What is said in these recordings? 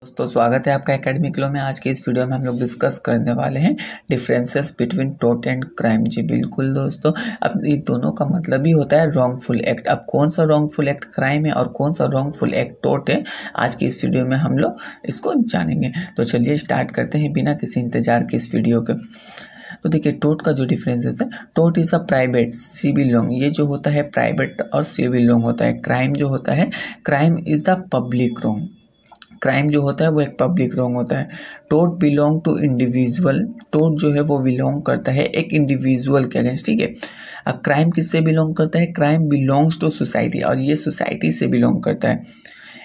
दोस्तों स्वागत है आपका एकेडमिक लॉ में। आज के इस वीडियो में हम लोग डिस्कस करने वाले हैं differences between tort and crime. जी बिल्कुल दोस्तों, अब ये दोनों का मतलब ही होता है रॉन्गफुल एक्ट। अब कौन सा रॉन्गफुल एक्ट क्राइम है और कौन सा रॉन्गफुल एक्ट टोर्ट है, आज की इस वीडियो में हम लोग इसको जानेंगे। तो चलिए स्टार्ट करते हैं बिना किसी इंतजार के इस वीडियो के। तो देखिए टोर्ट का जो डिफरेंसेस है, tort is a private civil wrong, ये जो होता है प्राइवेट और सिविल लॉन्ग होता है। क्राइम जो होता है, crime is the public wrong, crime जो होता है वो एक पब्लिक रॉन्ग होता है। Tort belong to individual, tort जो है वो बिलोंग करता है एक इंडिविजुअल के अगेंस्ट, ठीक है। अब क्राइम किससे बिलोंग करता है, क्राइम बिलोंग्स टू सोसाइटी, और ये सोसाइटी से बिलोंग करता है।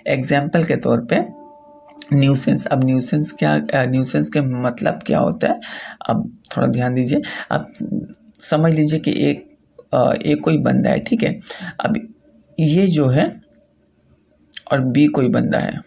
एग्जाम्पल के तौर पे न्यूसेंस। अब न्यूसेंस क्या, न्यूसेंस के मतलब क्या होता है, अब थोड़ा ध्यान दीजिए। अब समझ लीजिए कि एक कोई बंदा है, ठीक है। अब ये जो है और बी कोई बंदा है।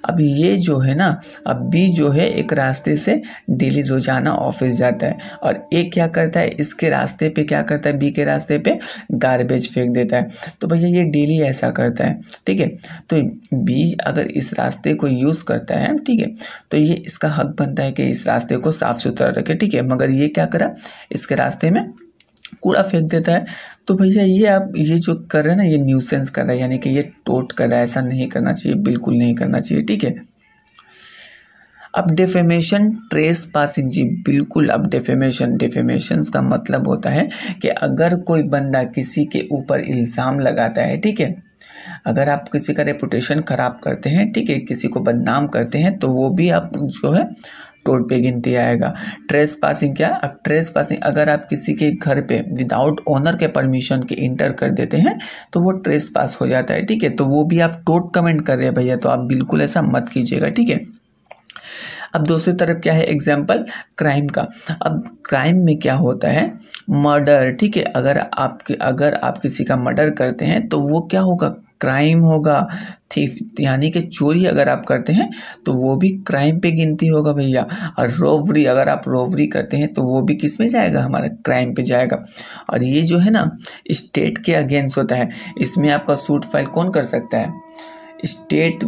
अब ये जो है ना, अब बी जो है एक रास्ते से डेली रोजाना ऑफिस जाता है, और एक क्या करता है, इसके रास्ते पे क्या करता है, बी के रास्ते पे गार्बेज फेंक देता है। तो भैया ये डेली ऐसा करता है, ठीक है। तो बी अगर इस रास्ते को यूज़ करता है, ठीक है, तो ये इसका हक बनता है कि इस रास्ते को साफ सुथरा रखे, ठीक है। मगर ये क्या करा, इसके रास्ते में कूड़ा फेंक देता है। तो भैया ये आप ये जो कर रहे हैं ना, ये न्यूसेंस कर रहा है, यानी कि ये टोर्ट कर रहा है। ऐसा नहीं करना चाहिए, बिल्कुल नहीं करना चाहिए, ठीक है। अब डेफेमेशन ट्रेस पासिंग, जी बिल्कुल। अब डेफेमेशन का मतलब होता है कि अगर कोई बंदा किसी के ऊपर इल्ज़ाम लगाता है, ठीक है, अगर आप किसी का रेपुटेशन ख़राब करते हैं, ठीक है, किसी को बदनाम करते हैं, तो वो भी आप जो है टोर्ट पे गिनती आएगा। ट्रेस पासिंग क्या, अब ट्रेस पासिंग अगर आप किसी के घर पे विदाउट ओनर के परमिशन के इंटर कर देते हैं तो वो ट्रेस पास हो जाता है, ठीक है। तो वो भी आप टोर्ट कमेंट कर रहे हैं भैया, तो आप बिल्कुल ऐसा मत कीजिएगा, ठीक है। अब दूसरी तरफ क्या है, एग्जाम्पल क्राइम का। अब क्राइम में क्या होता है, मर्डर, ठीक है। अगर आप किसी का मर्डर करते हैं तो वो क्या होगा, क्राइम होगा। थीफ यानी कि चोरी अगर आप करते हैं तो वो भी क्राइम पे गिनती होगा भैया। और रोवरी, अगर आप रोवरी करते हैं तो वो भी किस में जाएगा, हमारा क्राइम पे जाएगा। और ये जो है ना स्टेट के अगेंस्ट होता है, इसमें आपका सूट फाइल कौन कर सकता है, स्टेट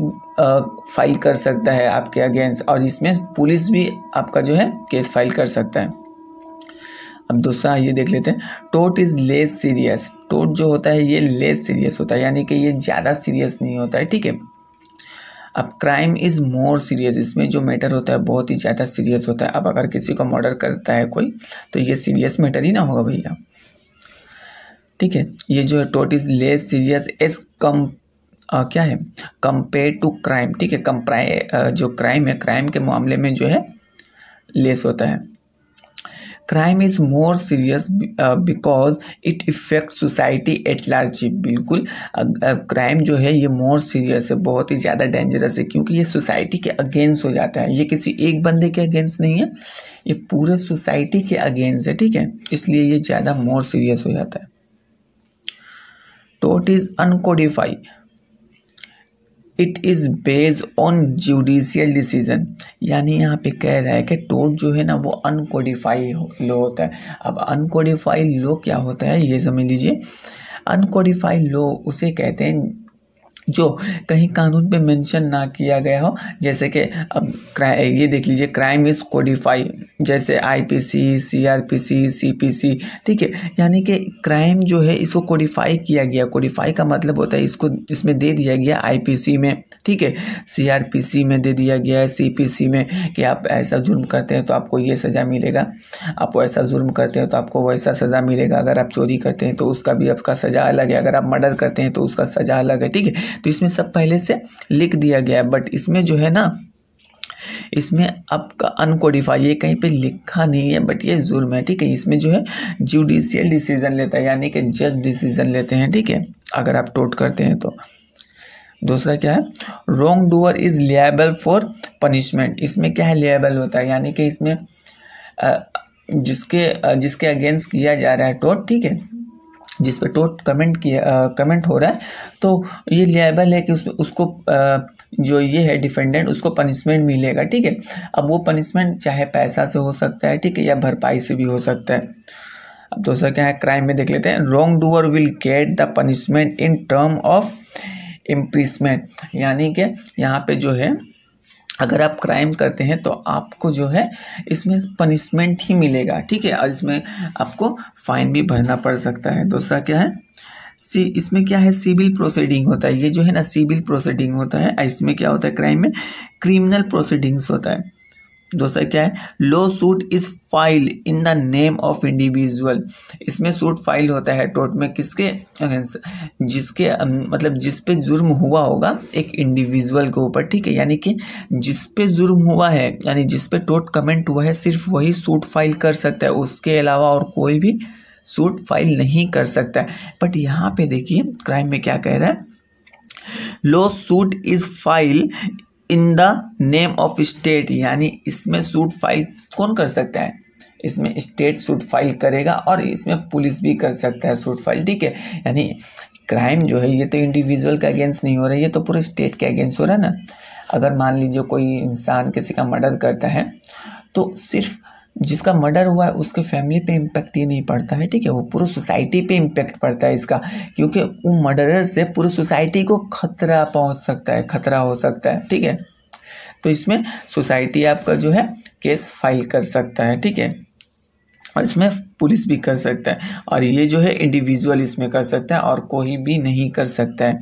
फाइल कर सकता है आपके अगेंस्ट, और इसमें पुलिस भी आपका जो है केस फाइल कर सकता है। अब दूसरा ये देख लेते हैं, tort is less serious. Tort जो होता है ये लेस सीरियस होता है, यानी कि ये ज़्यादा सीरियस नहीं होता है, ठीक है। अब क्राइम इज़ मोर सीरियस, इसमें जो मैटर होता है बहुत ही ज़्यादा सीरियस होता है। अब अगर किसी को मर्डर करता है कोई, तो ये सीरियस मैटर ही ना होगा भैया, ठीक है। ये जो है tort is less serious as कम क्या है, कंपेयर टू क्राइम, ठीक है। जो क्राइम है, क्राइम के मामले में जो है लेस होता है। Crime is more serious because it effect society at large, बिल्कुल। क्राइम जो है ये मोर सीरियस है, बहुत ही ज़्यादा डेंजरस है, क्योंकि ये सोसाइटी के अगेंस्ट हो जाता है। ये किसी एक बंदे के अगेंस्ट नहीं है, ये पूरे सोसाइटी के अगेंस्ट है, ठीक है। इसलिए ये ज़्यादा मोर सीरियस हो जाता है। Tort is uncodified, it is based on judicial decision, यानी यहाँ पे कह रहा है कि टोर्ट जो है ना वो अनकोडिफाइड लॉ होता है। अब अनकोडिफाइड लॉ क्या होता है ये समझ लीजिए। अनकोडिफाइड लॉ उसे कहते हैं जो कहीं कानून पे मेंशन ना किया गया हो, जैसे कि अब ये देख लीजिए, क्राइम इज़ कोडिफाई, जैसे आईपीसी, सीआरपीसी, सीपीसी, ठीक है। यानी कि क्राइम जो है इसको कोडिफाई किया गया। कोडिफाई का मतलब होता है इसको इसमें दे दिया गया आईपीसी में, ठीक है, सीआरपीसी में दे दिया गया है, सीपीसी में, कि आप ऐसा जुर्म करते हैं तो आपको ये सज़ा मिलेगा, आप ऐसा जुर्म करते हैं तो आपको वैसा सज़ा मिलेगा। अगर आप चोरी करते हैं तो उसका भी आपका सज़ा अलग है, अगर आप मर्डर करते हैं तो उसका सज़ा अलग है, ठीक है। तो इसमें सब पहले से लिख दिया गया है, बट इसमें जो है ना, इसमें आपका अनकोडिफाई ये कहीं पे लिखा नहीं है, बट ये जुर्म है, ठीक है। इसमें जो है जुडिशियल डिसीजन लेता है, यानी कि जज डिसीजन लेते हैं, ठीक है, अगर आप टोर्ट करते हैं तो। दूसरा क्या है, wrong doer is liable for punishment. इसमें क्या है, लिएबल होता है, यानी कि इसमें जिसके अगेंस्ट किया जा रहा है टोर्ट, ठीक है, जिस पे टोर्ट कमेंट हो रहा है, तो ये लिएबल है कि उसको जो ये है डिफेंडेंट, उसको पनिशमेंट मिलेगा, ठीक है। अब वो पनिशमेंट चाहे पैसा से हो सकता है, ठीक है, या भरपाई से भी हो सकता है। अब दूसरा क्या है, क्राइम में देख लेते हैं, wrong doer will get the punishment in term of imprisonment, यानी कि यहाँ पे जो है अगर आप क्राइम करते हैं तो आपको जो है इसमें पनिशमेंट ही मिलेगा, ठीक है, और इसमें आपको फाइन भी भरना पड़ सकता है। दूसरा क्या है, इसमें क्या है, सिविल प्रोसीडिंग होता है। ये जो है ना सिविल प्रोसीडिंग होता है। इसमें क्या होता है, क्राइम में क्रिमिनल प्रोसीडिंग्स होता है। दूसरा क्या है, law suit is file in the name of individual. इसमें सूट फाइल होता है टोर्ट में किसके अगेंस्ट, जिसके मतलब जिस पे जुर्म हुआ होगा एक इंडिविजुअल के ऊपर, ठीक है, यानी कि जिस पे जुर्म हुआ है यानी जिस पे टोर्ट कमेंट हुआ है सिर्फ वही सूट फाइल कर सकता है, उसके अलावा और कोई भी सूट फाइल नहीं कर सकता है। बट यहाँ पे देखिए क्राइम में क्या कह रहा है, law suit is file in the name of state, यानी इसमें सूट फाइल कौन कर सकता है, इसमें स्टेट सूट फाइल करेगा और इसमें पुलिस भी कर सकता है सूट फाइल, ठीक है। यानी क्राइम जो है ये तो इंडिविजुअल के अगेंस्ट नहीं हो रहा है, ये तो पूरे स्टेट के अगेंस्ट हो रहा है ना। अगर मान लीजिए कोई इंसान किसी का मर्डर करता है तो सिर्फ जिसका मर्डर हुआ है उसके फैमिली पे इम्पैक्ट ये नहीं पड़ता है, ठीक है, वो पूरे सोसाइटी पे इम्पैक्ट पड़ता है इसका, क्योंकि वो मर्डरर से पूरे सोसाइटी को खतरा पहुंच सकता है, खतरा हो सकता है, ठीक है। तो इसमें सोसाइटी आपका जो है केस फाइल कर सकता है, ठीक है, और इसमें पुलिस भी कर सकता है, और ये जो है इंडिविजुअल इसमें कर सकता है और कोई भी नहीं कर सकता है।